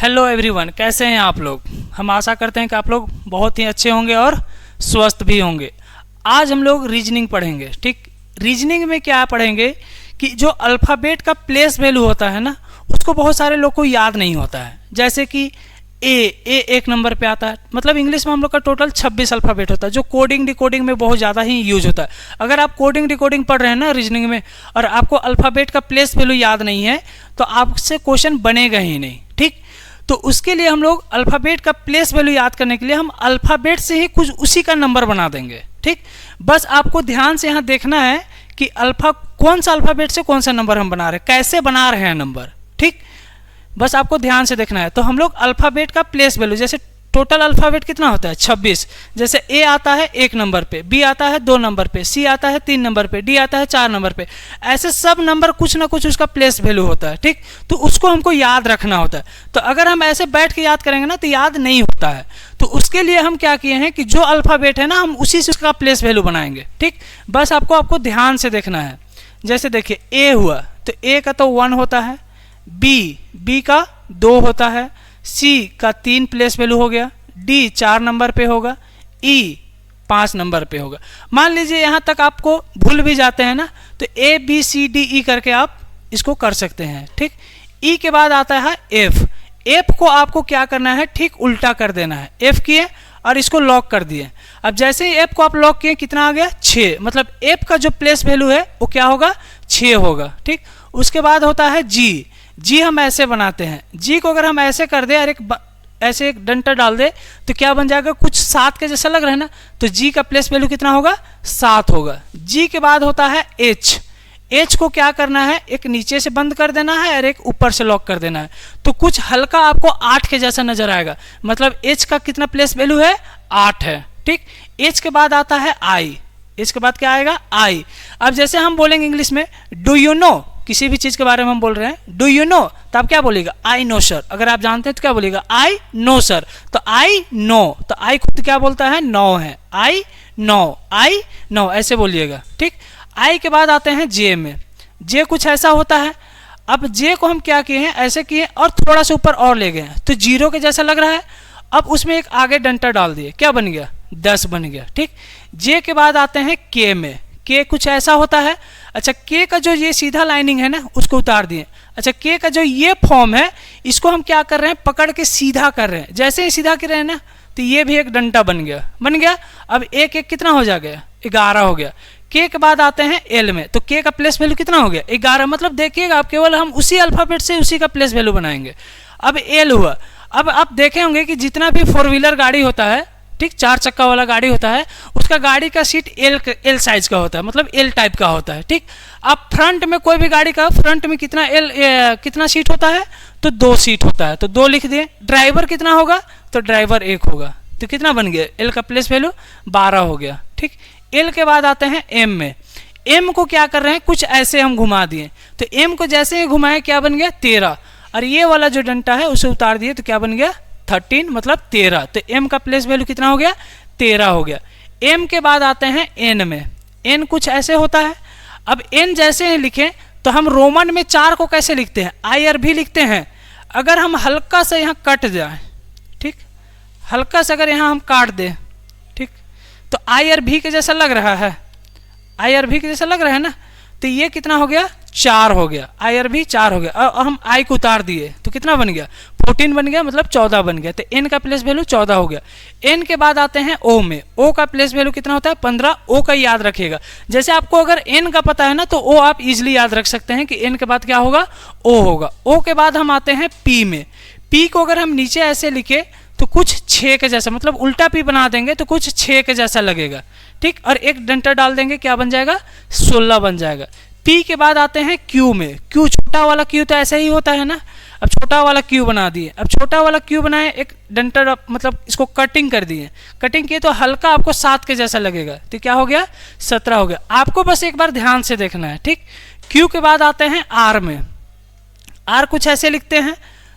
Hello everyone, कैसे हैं आप लोग। हम आशा करते हैं कि आप लोग बहुत ही अच्छे होंगे और स्वस्थ भी होंगे। आज हम लोग रीजनिंग पढ़ेंगे। ठीक, रीजनिंग में क्या पढ़ेंगे कि जो अल्फ़ाबेट का प्लेस वैल्यू होता है ना, उसको बहुत सारे लोग को याद नहीं होता है। जैसे कि ए एक नंबर पे आता है, मतलब इंग्लिश में हम लोग का टोटल 26 अल्फ़ाबेट होता है, जो कोडिंग डिकोडिंग में बहुत ज़्यादा ही यूज होता है। अगर आप कोडिंग डिकोडिंग पढ़ रहे हैं ना रीजनिंग में, और आपको अल्फ़ाबेट का प्लेस वैल्यू याद नहीं है, तो आपसे क्वेश्चन बनेगा ही नहीं। ठीक, तो उसके लिए हम लोग अल्फ़ाबेट का प्लेस वैल्यू याद करने के लिए हम अल्फ़ाबेट से ही कुछ उसी का नंबर बना देंगे। ठीक, बस आपको ध्यान से यहाँ देखना है कि कौन सा अल्फ़ाबेट से कौन सा नंबर हम बना रहे हैं, कैसे बना रहे हैं नंबर। ठीक, बस आपको ध्यान से देखना है। तो हम लोग अल्फ़ाबेट का प्लेस वैल्यू, जैसे टोटल अल्फ़ाबेट कितना होता है 26, जैसे ए आता है 1 नंबर पे, बी आता है 2 नंबर पे, सी आता है 3 नंबर पे, डी आता है 4 नंबर पे, ऐसे सब नंबर कुछ ना कुछ उसका प्लेस वैल्यू होता है। ठीक, तो उसको हमको याद रखना होता है। तो अगर हम ऐसे बैठ के याद करेंगे ना तो याद नहीं होता है। तो उसके लिए हम क्या किए हैं कि जो अल्फ़ाबेट है ना, हम उसी से उसका प्लेस वैल्यू बनाएंगे। ठीक, बस आपको ध्यान से देखना है। जैसे देखिए ए हुआ तो ए का तो 1 होता है, बी का 2 होता है, सी का 3 प्लेस वैल्यू हो गया, डी 4 नंबर पे होगा, ई 5 नंबर पे होगा। मान लीजिए यहाँ तक आपको भूल भी जाते हैं ना, तो A B C D E करके आप इसको कर सकते हैं। ठीक, ई के बाद आता है एफ को आपको क्या करना है, ठीक उल्टा कर देना है। एफ किए और इसको लॉक कर दिए। अब जैसे ही एफ को आप लॉक किए, कितना आ गया 6, मतलब एफ का जो प्लेस वैल्यू है वो क्या होगा 6 होगा। ठीक, उसके बाद होता है जी हम ऐसे बनाते हैं। जी को अगर हम ऐसे कर दे और ऐसे एक डंटा डाल दे तो क्या बन जाएगा, कुछ 7 के जैसा लग रहा है ना, तो जी का प्लेस वैल्यू कितना होगा 7 होगा। जी के बाद होता है एच को क्या करना है, एक नीचे से बंद कर देना है और एक ऊपर से लॉक कर देना है। तो कुछ हल्का आपको 8 के जैसा नजर आएगा, मतलब एच का कितना प्लेस वैल्यू है 8 है। ठीक, एच के बाद आता है आई, एच के बाद क्या आएगा आई। अब जैसे हम बोलेंगे इंग्लिश में डू यू नो, किसी भी चीज के बारे में हम बोल रहे हैं डू यू नो, तो आप क्या बोलेगा आई नो सर। अगर आप जानते हैं तो क्या बोलेगा आई नो सर। तो आई नो, तो आई खुद क्या बोलता है 9 है, आई नो ऐसे बोलिएगा। ठीक, आई के बाद आते हैं जे में। जे कुछ ऐसा होता है। अब जे को हम क्या किए हैं, ऐसे किए और थोड़ा सा ऊपर और ले गए, तो 0 के जैसा लग रहा है। अब उसमें एक आगे डंटा डाल दिए, क्या बन गया 10 बन गया। ठीक, जे के बाद आते हैं के में। के कुछ ऐसा होता है। अच्छा, के का जो ये सीधा लाइनिंग है ना, उसको उतार दिए। अच्छा, के का जो ये फॉर्म है, इसको हम क्या कर रहे हैं, पकड़ के सीधा कर रहे हैं। जैसे ही सीधा कर रहे हैं ना, तो ये भी एक डंटा बन गया। अब एक कितना हो जाएगा 11 हो गया। के के बाद आते हैं एल में, तो के का प्लेस वैल्यू कितना हो गया 11। मतलब देखिएगा आप, केवल हम उसी अल्फाबेट से उसी का प्लेस वैल्यू बनाएंगे। अब एल हुआ। अब आप देखे होंगे कि जितना भी 4 व्हीलर गाड़ी होता है, ठीक 4 चक्का वाला गाड़ी होता है, उसका गाड़ी का सीट एल साइज का होता है, मतलब एल टाइप का होता है। ठीक, अब फ्रंट में कोई भी गाड़ी का फ्रंट में कितना सीट होता है, तो 2 सीट होता है, तो 2 लिख दिए। ड्राइवर कितना होगा, तो ड्राइवर 1 होगा, तो कितना बन गया एल का प्लेस वैल्यू 12 हो गया। ठीक, एल के बाद आते हैं एम में। एम को क्या कर रहे हैं, कुछ ऐसे हम घुमा दिए, तो एम को जैसे ही घुमाए क्या बन गया 13, और ये वाला जो डंटा है उसे उतार दिए, तो क्या बन गया 13, मतलब 13। तो एम का प्लेस वैल्यू कितना हो गया 13 हो गया। एम के बाद आते हैं एन में। एन कुछ ऐसे होता है। अब एन जैसे ही लिखें तो हम रोमन में 4 को कैसे लिखते हैं, आई और भी लिखते हैं। अगर हम हल्का सा यहाँ कट जाए, ठीक हल्का सा अगर यहाँ हम काट दें, ठीक तो आई और भी के जैसा लग रहा है, आई और भी के जैसा लग रहा है ना, तो ये कितना हो गया 4 हो गया, आई और भी 4 हो गया। और हम आई को उतार दिए तो कितना बन गया 14 बन गया, मतलब 14 बन गया। तो एन का प्लेस वैल्यू 14 हो गया। एन के बाद आते हैं ओ में। ओ का प्लेस वैल्यू कितना होता है 15। ओ का याद रखिएगा। जैसे आपको अगर एन का पता है ना, तो ओ आप इजिली याद रख सकते हैं कि एन के बाद क्या होगा ओ होगा। ओ के बाद हम आते हैं पी में। पी को अगर हम नीचे ऐसे लिखे तो कुछ 6 के जैसा, मतलब उल्टा पी बना देंगे तो कुछ 6 के जैसा लगेगा। ठीक, और एक डंटा डाल देंगे, क्या बन जाएगा 16 बन जाएगा। पी के बाद आते हैं क्यू में। क्यू छोटा वाला क्यू तो ऐसा ही होता है ना, अब छोटा वाला क्यू बना दिए। अब छोटा वाला क्यू बनाए, एक डंटा मतलब इसको कटिंग कर दिए। कटिंग किए तो हल्का आपको 7 के जैसा लगेगा, तो क्या हो गया 17 हो गया। आपको बस एक बार ध्यान से देखना है। ठीक, क्यू के बाद आते हैं आर में। आर कुछ ऐसे लिखते हैं,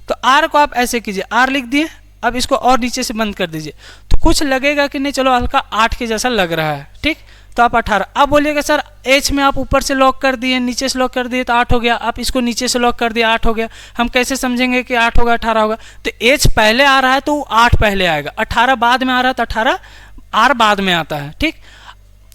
तो आर को आप ऐसे कीजिए, आर लिख दिए। अब इसको और नीचे से बंद कर दीजिए, तो कुछ लगेगा कि नहीं, चलो हल्का 8 के जैसा लग रहा है। ठीक, तो आप 18। अब बोलिएगा सर एच में आप ऊपर से लॉक कर दिए, नीचे से लॉक कर दिए तो 8 हो गया, आप इसको नीचे से लॉक कर दिया 8 हो गया। हम कैसे समझेंगे कि 8 होगा 18 होगा? तो एच पहले आ रहा है तो 8 पहले आएगा, 18 बाद में आ रहा है तो 18 आर बाद में आता है, ठीक।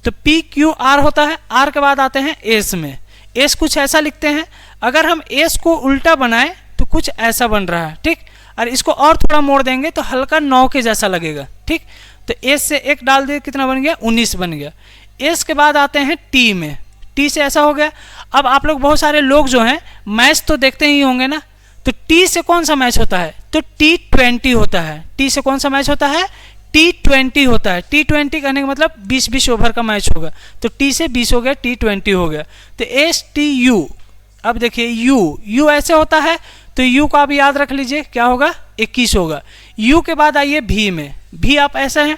तो पी क्यू आर होता है, आर के बाद आते हैं एस में। एस कुछ ऐसा लिखते हैं, अगर हम एस को उल्टा बनाए तो कुछ ऐसा बन रहा है, ठीक। और इसको और थोड़ा मोड़ देंगे तो हल्का 9 के जैसा लगेगा, ठीक। तो एस से एक डाल दिए, कितना बन गया? 19 बन गया। एस के बाद आते हैं टी में, टी से ऐसा हो गया। अब आप लोग बहुत सारे लोग जो हैं मैच तो देखते ही होंगे ना, तो टी से कौन सा मैच होता है? तो T20 होता है। टी से कौन सा मैच होता है? T20 होता है। T20 कहने का मतलब 20-20 ओवर का मैच होगा, तो टी से 20 हो गया, T20 हो गया। तो STU, अब देखिए यू ऐसे होता है, तो यू को आप याद रख लीजिए, क्या होगा? 21 होगा। यू के बाद आइए भी में, भी आप ऐसा है।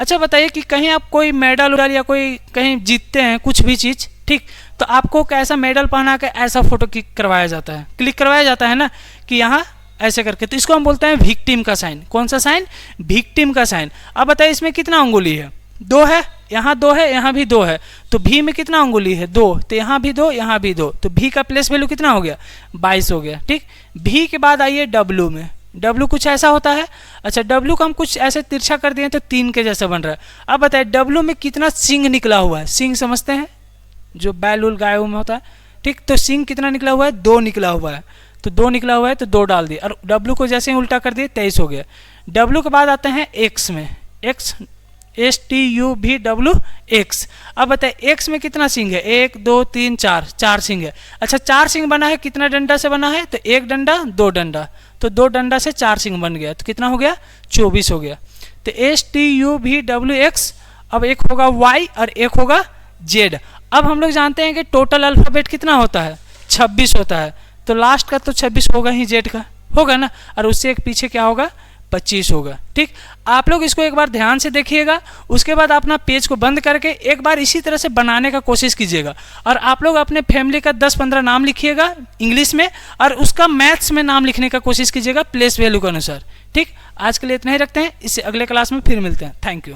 अच्छा बताइए कि कहीं आप कोई मेडल उडल या कोई कहीं जीतते हैं कुछ भी चीज़, ठीक, तो आपको कैसा मेडल पहना के ऐसा फोटो क्लिक करवाया जाता है, क्लिक करवाया जाता है ना, कि यहाँ ऐसे करके, तो इसको हम बोलते हैं विक्टिम का साइन। कौन सा साइन? विक्टिम का साइन। अब बताइए इसमें कितना अंगुली है? 2 है, यहाँ 2 है, यहाँ भी 2 है, तो भी में कितना अंगुली है? 2, तो यहाँ भी 2, यहाँ भी 2, तो भी का प्लेस वैल्यू कितना हो गया? 22 हो गया, ठीक। भी के बाद आइए डब्लू में, डब्लू कुछ ऐसा होता है। अच्छा डब्लू को हम कुछ ऐसे तिरछा कर दिए तो 3 के जैसा बन रहा है। अब बताइए डब्लू में कितना सिंग निकला हुआ है? सिंग समझते हैं, जो बैल उल गाय में होता है, ठीक। तो सिंग कितना निकला हुआ है? 2 निकला हुआ है, तो 2 निकला हुआ है तो 2 डाल दिए, और डब्लू को जैसे ही उल्टा कर दिए 23 हो गया। डब्लू के बाद आते हैं एक्स में, एक्स STUVWX। अब बताइए एक्स में कितना सिंग है? 1 2 3 4, 4 सिंग है। अच्छा 4 सिंग बना है, कितना डंडा से बना है? तो 1 डंडा 2 डंडा, तो 2 डंडा से 4 सिंग बन गया, तो कितना हो गया? 24 हो गया। तो STUVWX। अब एक होगा Y और एक होगा Z। अब हम लोग जानते हैं कि टोटल अल्फ़ाबेट कितना होता है? 26 होता है, तो लास्ट का तो 26 होगा ही, Z का होगा ना, और उससे एक पीछे क्या होगा? 25 होगा, ठीक। आप लोग इसको एक बार ध्यान से देखिएगा, उसके बाद अपना पेज को बंद करके एक बार इसी तरह से बनाने का कोशिश कीजिएगा, और आप लोग अपने फैमिली का 10-15 नाम लिखिएगा इंग्लिश में, और उसका मैथ्स में नाम लिखने का कोशिश कीजिएगा प्लेस वैल्यू के अनुसार, ठीक। आज के लिए इतना ही रखते हैं, इससे अगले क्लास में फिर मिलते हैं। Thank you.